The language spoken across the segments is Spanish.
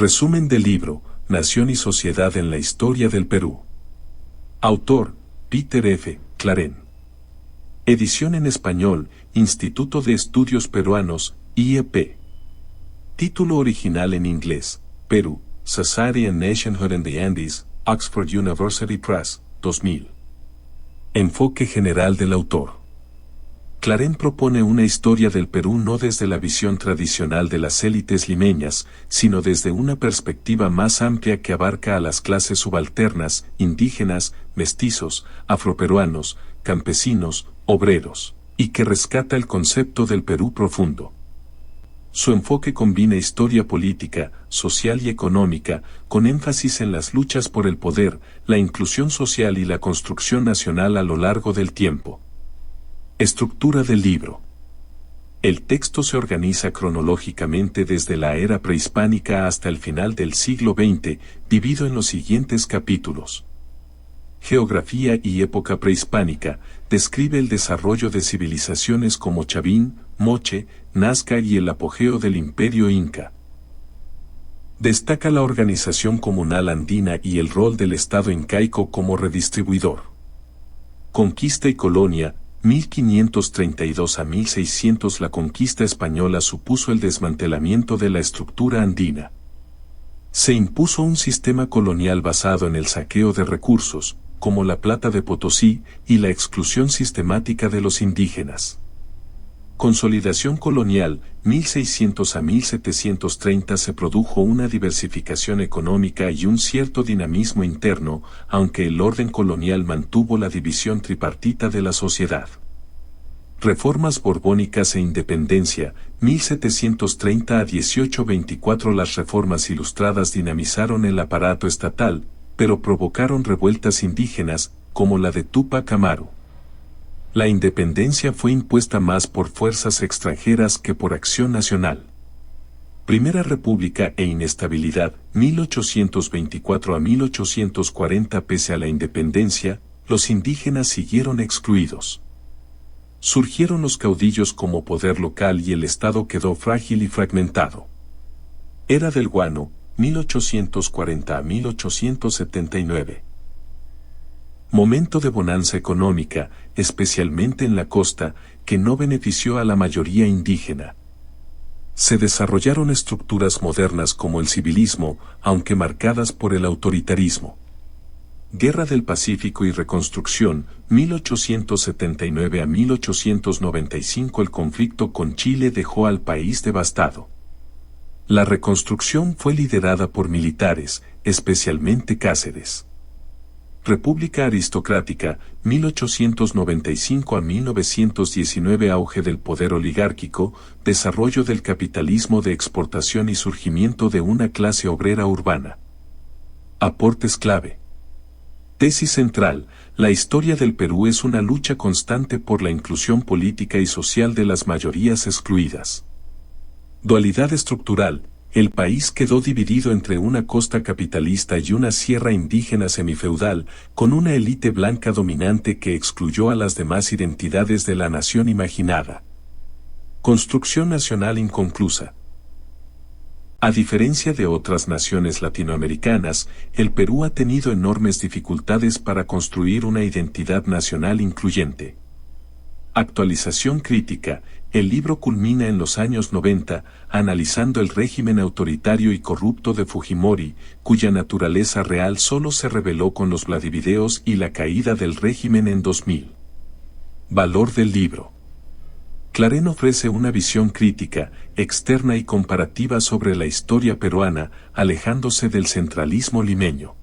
Resumen del libro, Nación y Sociedad en la Historia del Perú. Autor, Peter F. Clarén. Edición en español, Instituto de Estudios Peruanos, IEP. Título original en inglés, Perú, Society and Nationhood in the Andes, Oxford University Press, 2000. Enfoque general del autor. Clarén propone una historia del Perú no desde la visión tradicional de las élites limeñas, sino desde una perspectiva más amplia que abarca a las clases subalternas, indígenas, mestizos, afroperuanos, campesinos, obreros, y que rescata el concepto del Perú profundo. Su enfoque combina historia política, social y económica, con énfasis en las luchas por el poder, la inclusión social y la construcción nacional a lo largo del tiempo. Estructura del libro. El texto se organiza cronológicamente desde la era prehispánica hasta el final del siglo XX, dividido en los siguientes capítulos. Geografía y época prehispánica, describe el desarrollo de civilizaciones como Chavín, Moche, Nazca y el apogeo del Imperio Inca. Destaca la organización comunal andina y el rol del Estado incaico como redistribuidor. Conquista y colonia, 1532 a 1600. La conquista española supuso el desmantelamiento de la estructura andina. Se impuso un sistema colonial basado en el saqueo de recursos, como la plata de Potosí, y la exclusión sistemática de los indígenas. Consolidación colonial, 1600 a 1730. Se produjo una diversificación económica y un cierto dinamismo interno, aunque el orden colonial mantuvo la división tripartita de la sociedad. Reformas borbónicas e independencia, 1730 a 1824. Las reformas ilustradas dinamizaron el aparato estatal, pero provocaron revueltas indígenas, como la de Túpac Amaru. La independencia fue impuesta más por fuerzas extranjeras que por acción nacional. Primera República e inestabilidad, 1824 a 1840. Pese a la independencia, los indígenas siguieron excluidos. Surgieron los caudillos como poder local y el Estado quedó frágil y fragmentado. Era del Guano, 1840 a 1879. Momento de bonanza económica, especialmente en la costa, que no benefició a la mayoría indígena. Se desarrollaron estructuras modernas como el civilismo, aunque marcadas por el autoritarismo. Guerra del Pacífico y Reconstrucción, 1879 a 1895. El conflicto con Chile dejó al país devastado. La reconstrucción fue liderada por militares, especialmente Cáceres. República aristocrática, 1895 a 1919. Auge del poder oligárquico, desarrollo del capitalismo de exportación y surgimiento de una clase obrera urbana. Aportes clave. Tesis central: la historia del Perú es una lucha constante por la inclusión política y social de las mayorías excluidas. Dualidad estructural: el país quedó dividido entre una costa capitalista y una sierra indígena semifeudal, con una élite blanca dominante que excluyó a las demás identidades de la nación imaginada. Construcción nacional inconclusa. A diferencia de otras naciones latinoamericanas, el Perú ha tenido enormes dificultades para construir una identidad nacional incluyente. Actualización crítica: el libro culmina en los años 90, analizando el régimen autoritario y corrupto de Fujimori, cuya naturaleza real solo se reveló con los Vladivideos y la caída del régimen en 2000. Valor del libro. Clarén ofrece una visión crítica, externa y comparativa sobre la historia peruana, alejándose del centralismo limeño.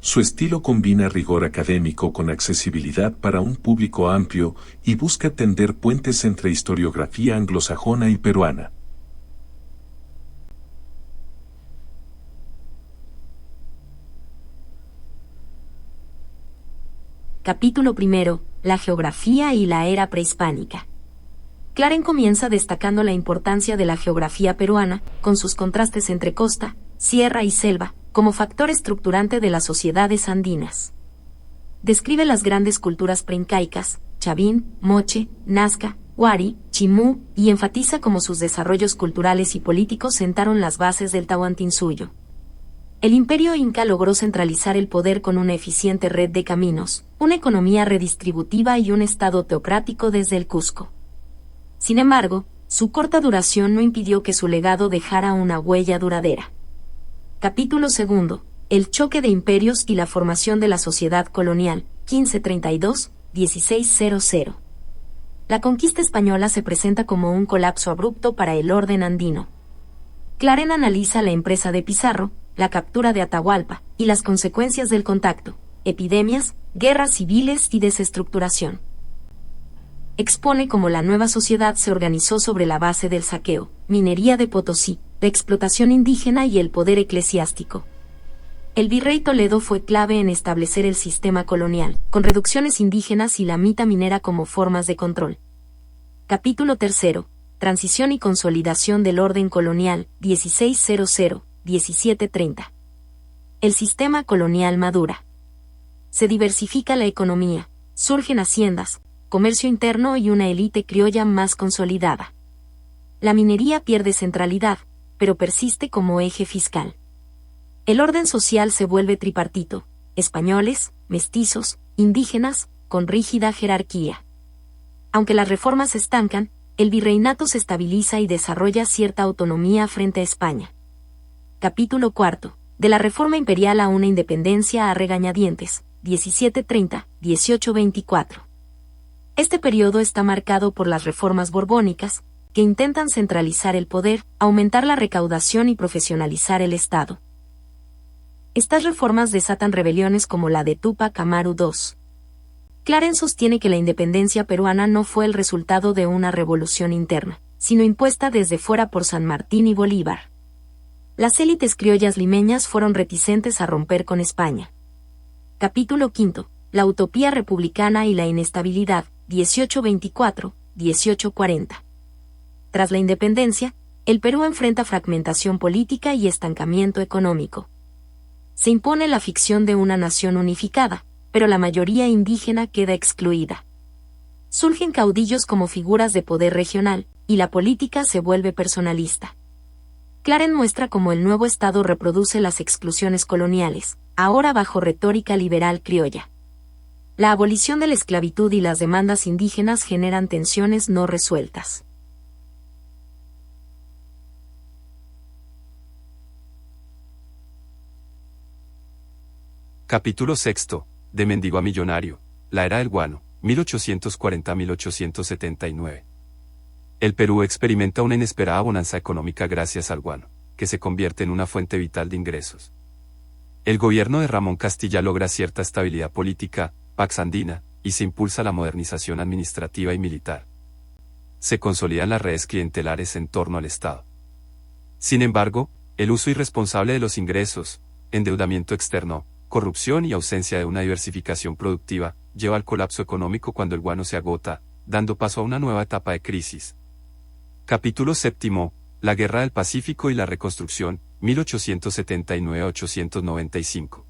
Su estilo combina rigor académico con accesibilidad para un público amplio y busca tender puentes entre historiografía anglosajona y peruana. Capítulo primero: la geografía y la era prehispánica. Clarén comienza destacando la importancia de la geografía peruana, con sus contrastes entre costa, sierra y selva, como factor estructurante de las sociedades andinas. Describe las grandes culturas preincaicas, Chavín, Moche, Nazca, Huari, Chimú, y enfatiza cómo sus desarrollos culturales y políticos sentaron las bases del Tahuantinsuyo. El imperio inca logró centralizar el poder con una eficiente red de caminos, una economía redistributiva y un estado teocrático desde el Cusco. Sin embargo, su corta duración no impidió que su legado dejara una huella duradera. Capítulo 2. El choque de imperios y la formación de la sociedad colonial, 1532-1600. La conquista española se presenta como un colapso abrupto para el orden andino. Claren analiza la empresa de Pizarro, la captura de Atahualpa, y las consecuencias del contacto, epidemias, guerras civiles y desestructuración. Expone cómo la nueva sociedad se organizó sobre la base del saqueo, minería de Potosí, la explotación indígena y el poder eclesiástico. El virrey Toledo fue clave en establecer el sistema colonial, con reducciones indígenas y la mita minera como formas de control. Capítulo 3. Transición y consolidación del orden colonial, 1600-1730. El sistema colonial madura. Se diversifica la economía, surgen haciendas, comercio interno y una élite criolla más consolidada. La minería pierde centralidad, pero persiste como eje fiscal. El orden social se vuelve tripartito: españoles, mestizos, indígenas, con rígida jerarquía. Aunque las reformas se estancan, el virreinato se estabiliza y desarrolla cierta autonomía frente a España. Capítulo 4. De la reforma imperial a una independencia a regañadientes, 1730-1824. Este periodo está marcado por las reformas borbónicas, que intentan centralizar el poder, aumentar la recaudación y profesionalizar el Estado. Estas reformas desatan rebeliones como la de Túpac Amaru II. Claren sostiene que la independencia peruana no fue el resultado de una revolución interna, sino impuesta desde fuera por San Martín y Bolívar. Las élites criollas limeñas fueron reticentes a romper con España. Capítulo 5. La utopía republicana y la inestabilidad, 1824-1840. Tras la independencia, el Perú enfrenta fragmentación política y estancamiento económico. Se impone la ficción de una nación unificada, pero la mayoría indígena queda excluida. Surgen caudillos como figuras de poder regional, y la política se vuelve personalista. Claren muestra cómo el nuevo Estado reproduce las exclusiones coloniales, ahora bajo retórica liberal criolla. La abolición de la esclavitud y las demandas indígenas generan tensiones no resueltas. Capítulo 6. De mendigo a millonario. La era del guano, 1840-1879. El Perú experimenta una inesperada bonanza económica gracias al guano, que se convierte en una fuente vital de ingresos. El gobierno de Ramón Castilla logra cierta estabilidad política, Pax Andina, y se impulsa la modernización administrativa y militar. Se consolidan las redes clientelares en torno al Estado. Sin embargo, el uso irresponsable de los ingresos, endeudamiento externo, corrupción y ausencia de una diversificación productiva, lleva al colapso económico cuando el guano se agota, dando paso a una nueva etapa de crisis. Capítulo 7. La Guerra del Pacífico y la Reconstrucción, 1879-1895.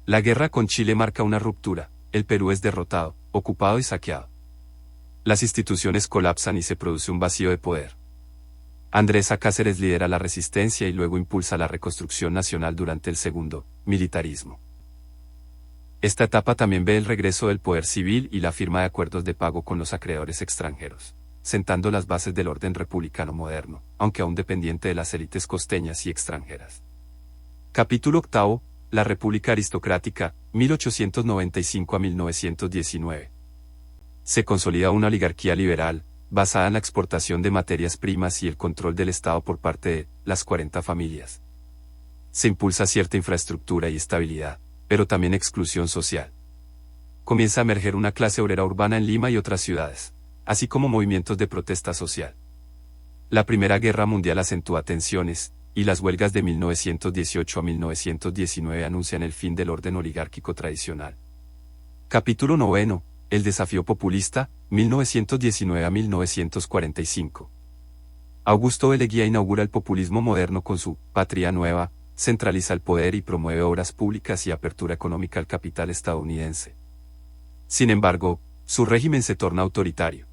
La guerra con Chile marca una ruptura, el Perú es derrotado, ocupado y saqueado. Las instituciones colapsan y se produce un vacío de poder. Andrés A. Cáceres lidera la resistencia y luego impulsa la reconstrucción nacional durante el segundo militarismo. Esta etapa también ve el regreso del poder civil y la firma de acuerdos de pago con los acreedores extranjeros, sentando las bases del orden republicano moderno, aunque aún dependiente de las élites costeñas y extranjeras. Capítulo 8. La República Aristocrática, 1895-1919. Se consolida una oligarquía liberal, basada en la exportación de materias primas y el control del Estado por parte de las 40 familias. Se impulsa cierta infraestructura y estabilidad, pero también exclusión social. Comienza a emerger una clase obrera urbana en Lima y otras ciudades, así como movimientos de protesta social. La Primera Guerra Mundial acentúa tensiones, y las huelgas de 1918 a 1919 anuncian el fin del orden oligárquico tradicional. Capítulo 9. El desafío populista, 1919 a 1945. Augusto B. Leguía inaugura el populismo moderno con su Patria Nueva, centraliza el poder y promueve obras públicas y apertura económica al capital estadounidense. Sin embargo, su régimen se torna autoritario.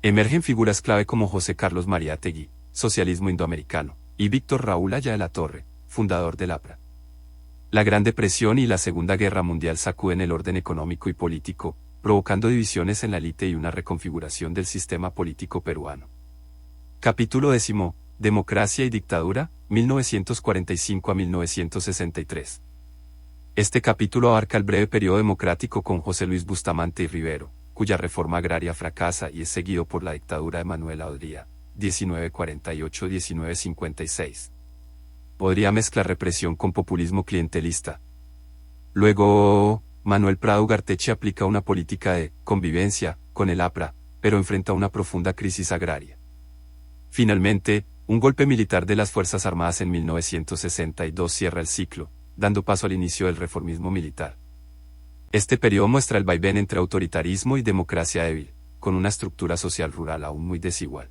Emergen figuras clave como José Carlos Mariátegui, Socialismo Indoamericano, y Víctor Raúl Aya de la Torre, fundador del APRA. La Gran Depresión y la Segunda Guerra Mundial sacuden el orden económico y político, provocando divisiones en la élite y una reconfiguración del sistema político peruano. Capítulo 10. Democracia y dictadura, 1945 a 1963. Este capítulo abarca el breve periodo democrático con José Luis Bustamante y Rivero, cuya reforma agraria fracasa y es seguido por la dictadura de Manuel Odría, 1948-1956. Podría mezclar represión con populismo clientelista. Luego, Manuel Prado Ugarteche aplica una política de convivencia con el APRA, pero enfrenta una profunda crisis agraria. Finalmente, un golpe militar de las Fuerzas Armadas en 1962 cierra el ciclo, dando paso al inicio del reformismo militar. Este periodo muestra el vaivén entre autoritarismo y democracia débil, con una estructura social rural aún muy desigual.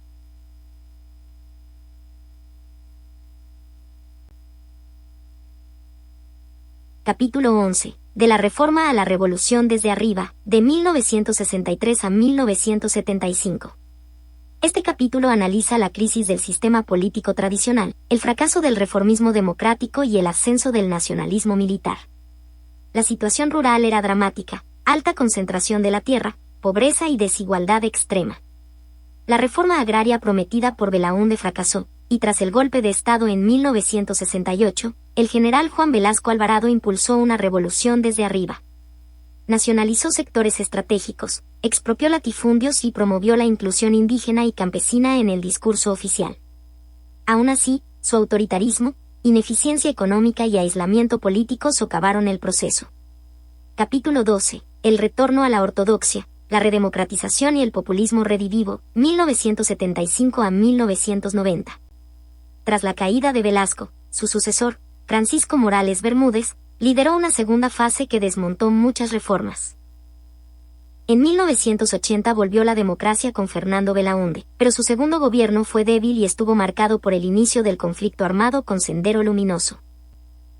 Capítulo 11. De la Reforma a la Revolución desde arriba, de 1963 a 1975. Este capítulo analiza la crisis del sistema político tradicional, el fracaso del reformismo democrático y el ascenso del nacionalismo militar. La situación rural era dramática, alta concentración de la tierra, pobreza y desigualdad extrema. La reforma agraria prometida por Belaúnde fracasó, y tras el golpe de Estado en 1968, el general Juan Velasco Alvarado impulsó una revolución desde arriba. Nacionalizó sectores estratégicos, expropió latifundios y promovió la inclusión indígena y campesina en el discurso oficial. Aún así, su autoritarismo, ineficiencia económica y aislamiento político socavaron el proceso. Capítulo 12. El retorno a la ortodoxia, la redemocratización y el populismo redivivo, 1975 a 1990. Tras la caída de Velasco, su sucesor, Francisco Morales Bermúdez, lideró una segunda fase que desmontó muchas reformas. En 1980 volvió la democracia con Fernando Belaúnde, pero su segundo gobierno fue débil y estuvo marcado por el inicio del conflicto armado con Sendero Luminoso.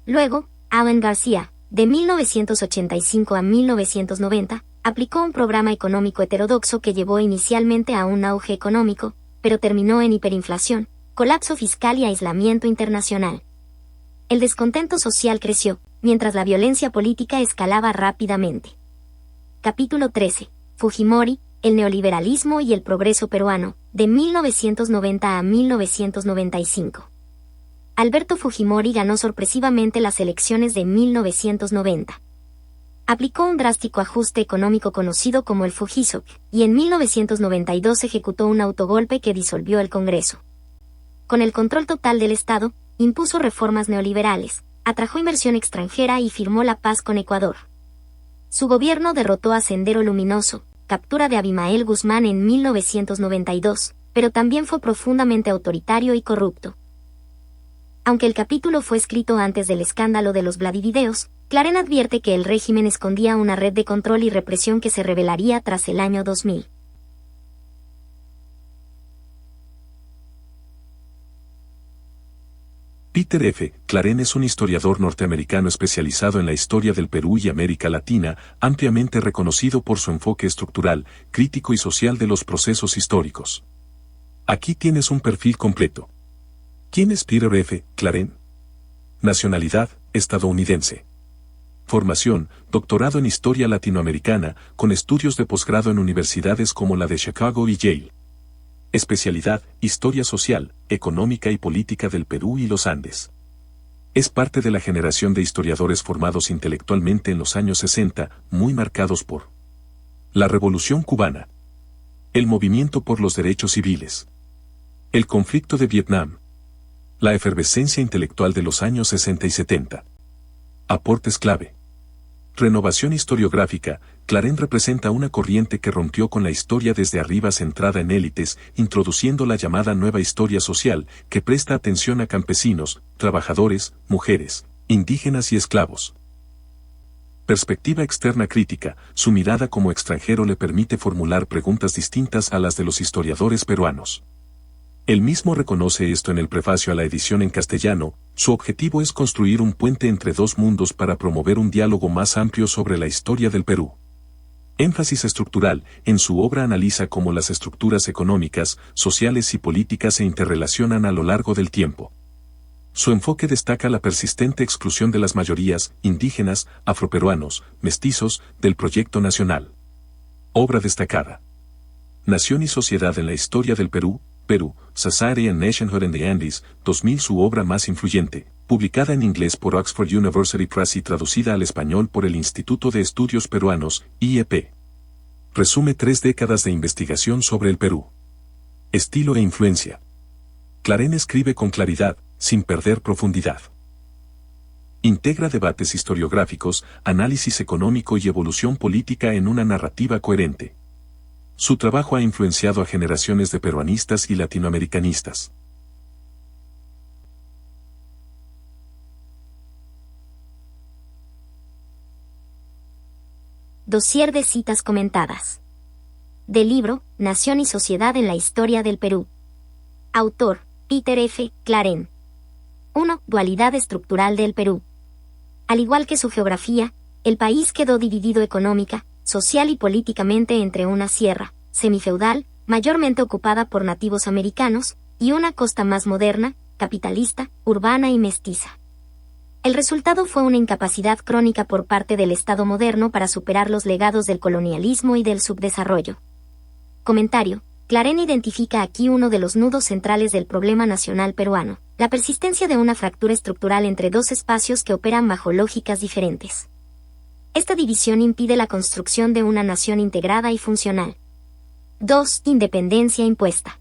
Luego, Alan García, de 1985 a 1990, aplicó un programa económico heterodoxo que llevó inicialmente a un auge económico, pero terminó en hiperinflación, colapso fiscal y aislamiento internacional. El descontento social creció, mientras la violencia política escalaba rápidamente. Capítulo 13. Fujimori, el neoliberalismo y el progreso peruano, de 1990 a 1995. Alberto Fujimori ganó sorpresivamente las elecciones de 1990. Aplicó un drástico ajuste económico conocido como el Fujisok, y en 1992 ejecutó un autogolpe que disolvió el Congreso. Con el control total del Estado, impuso reformas neoliberales, atrajo inversión extranjera y firmó la paz con Ecuador. Su gobierno derrotó a Sendero Luminoso, captura de Abimael Guzmán en 1992, pero también fue profundamente autoritario y corrupto. Aunque el capítulo fue escrito antes del escándalo de los Vladivideos, Clarín advierte que el régimen escondía una red de control y represión que se revelaría tras el año 2000. Peter F. Clarín es un historiador norteamericano especializado en la historia del Perú y América Latina, ampliamente reconocido por su enfoque estructural, crítico y social de los procesos históricos. Aquí tienes un perfil completo. ¿Quién es Peter F. Clarín? Nacionalidad, estadounidense. Formación, doctorado en Historia Latinoamericana, con estudios de posgrado en universidades como la de Chicago y Yale. Especialidad, Historia Social, Económica y Política del Perú y los Andes. Es parte de la generación de historiadores formados intelectualmente en los años 60, muy marcados por la Revolución Cubana, el movimiento por los derechos civiles, el conflicto de Vietnam, la efervescencia intelectual de los años 60 y 70. Aportes clave. Renovación historiográfica. Clarín representa una corriente que rompió con la historia desde arriba centrada en élites, introduciendo la llamada nueva historia social, que presta atención a campesinos, trabajadores, mujeres, indígenas y esclavos. Perspectiva externa crítica. Su mirada como extranjero le permite formular preguntas distintas a las de los historiadores peruanos. Él mismo reconoce esto en el prefacio a la edición en castellano. Su objetivo es construir un puente entre dos mundos para promover un diálogo más amplio sobre la historia del Perú. Énfasis estructural. En su obra analiza cómo las estructuras económicas, sociales y políticas se interrelacionan a lo largo del tiempo. Su enfoque destaca la persistente exclusión de las mayorías, indígenas, afroperuanos, mestizos, del proyecto nacional. Obra destacada. Nación y sociedad en la historia del Perú, Perú, Society and Nationhood in the Andes, 2000. Su obra más influyente, publicada en inglés por Oxford University Press y traducida al español por el Instituto de Estudios Peruanos, IEP. Resume 3 décadas de investigación sobre el Perú. Estilo e influencia. Clarén escribe con claridad, sin perder profundidad. Integra debates historiográficos, análisis económico y evolución política en una narrativa coherente. Su trabajo ha influenciado a generaciones de peruanistas y latinoamericanistas. Dossier de citas comentadas. Del libro, Nación y Sociedad en la Historia del Perú. Autor, Peter F. Clarén. 1. Dualidad estructural del Perú. Al igual que su geografía, el país quedó dividido económica, social y políticamente entre una sierra, semifeudal, mayormente ocupada por nativos americanos, y una costa más moderna, capitalista, urbana y mestiza. El resultado fue una incapacidad crónica por parte del Estado moderno para superar los legados del colonialismo y del subdesarrollo. Comentario. Clarén identifica aquí uno de los nudos centrales del problema nacional peruano, la persistencia de una fractura estructural entre dos espacios que operan bajo lógicas diferentes. Esta división impide la construcción de una nación integrada y funcional. 2. Independencia impuesta.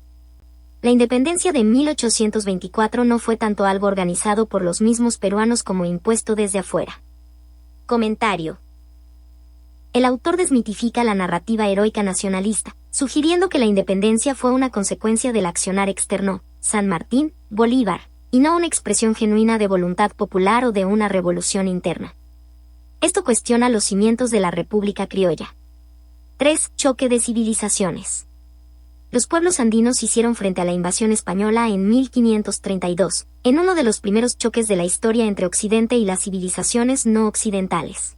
La independencia de 1824 no fue tanto algo organizado por los mismos peruanos como impuesto desde afuera. Comentario. El autor desmitifica la narrativa heroica nacionalista, sugiriendo que la independencia fue una consecuencia del accionar externo, San Martín, Bolívar, y no una expresión genuina de voluntad popular o de una revolución interna. Esto cuestiona los cimientos de la República Criolla. 3. Choque de civilizaciones. Los pueblos andinos hicieron frente a la invasión española en 1532, en uno de los primeros choques de la historia entre Occidente y las civilizaciones no occidentales.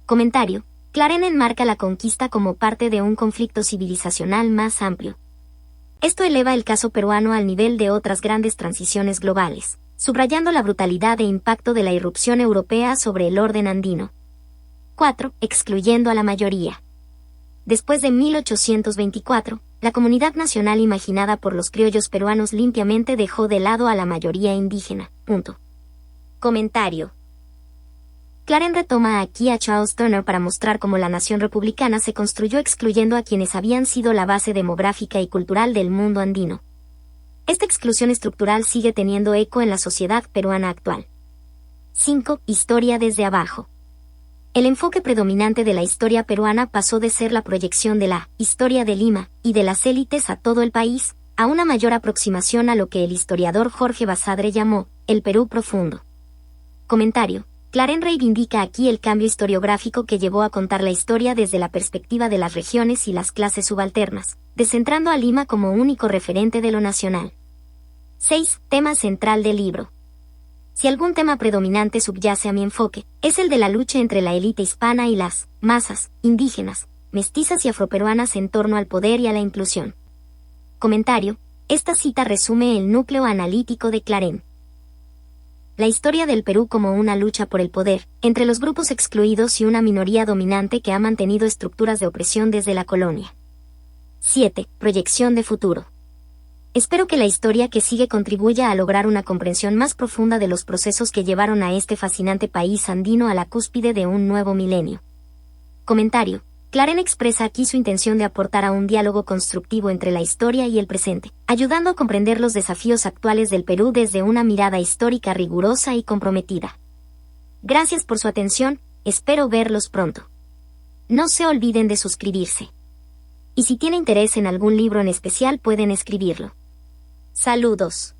Comentario. Clarén enmarca la conquista como parte de un conflicto civilizacional más amplio. Esto eleva el caso peruano al nivel de otras grandes transiciones globales, subrayando la brutalidad e impacto de la irrupción europea sobre el orden andino. 4. Excluyendo a la mayoría. Después de 1824, la comunidad nacional imaginada por los criollos peruanos limpiamente dejó de lado a la mayoría indígena. Comentario. Clarén retoma aquí a Charles Turner para mostrar cómo la nación republicana se construyó excluyendo a quienes habían sido la base demográfica y cultural del mundo andino. Esta exclusión estructural sigue teniendo eco en la sociedad peruana actual. 5. Historia desde abajo. El enfoque predominante de la historia peruana pasó de ser la proyección de la historia de Lima y de las élites a todo el país, a una mayor aproximación a lo que el historiador Jorge Basadre llamó el Perú profundo. Comentario. Clarén reivindica aquí el cambio historiográfico que llevó a contar la historia desde la perspectiva de las regiones y las clases subalternas, descentrando a Lima como único referente de lo nacional. 6. Tema central del libro. Si algún tema predominante subyace a mi enfoque, es el de la lucha entre la élite hispana y las masas indígenas, mestizas y afroperuanas en torno al poder y a la inclusión. Comentario. Esta cita resume el núcleo analítico de Clarén. La historia del Perú como una lucha por el poder, entre los grupos excluidos y una minoría dominante que ha mantenido estructuras de opresión desde la colonia. 7. Proyección de futuro. Espero que la historia que sigue contribuya a lograr una comprensión más profunda de los procesos que llevaron a este fascinante país andino a la cúspide de un nuevo milenio. Comentario. Clarén expresa aquí su intención de aportar a un diálogo constructivo entre la historia y el presente, ayudando a comprender los desafíos actuales del Perú desde una mirada histórica rigurosa y comprometida. Gracias por su atención, espero verlos pronto. No se olviden de suscribirse. Y si tiene interés en algún libro en especial pueden escribirlo. Saludos.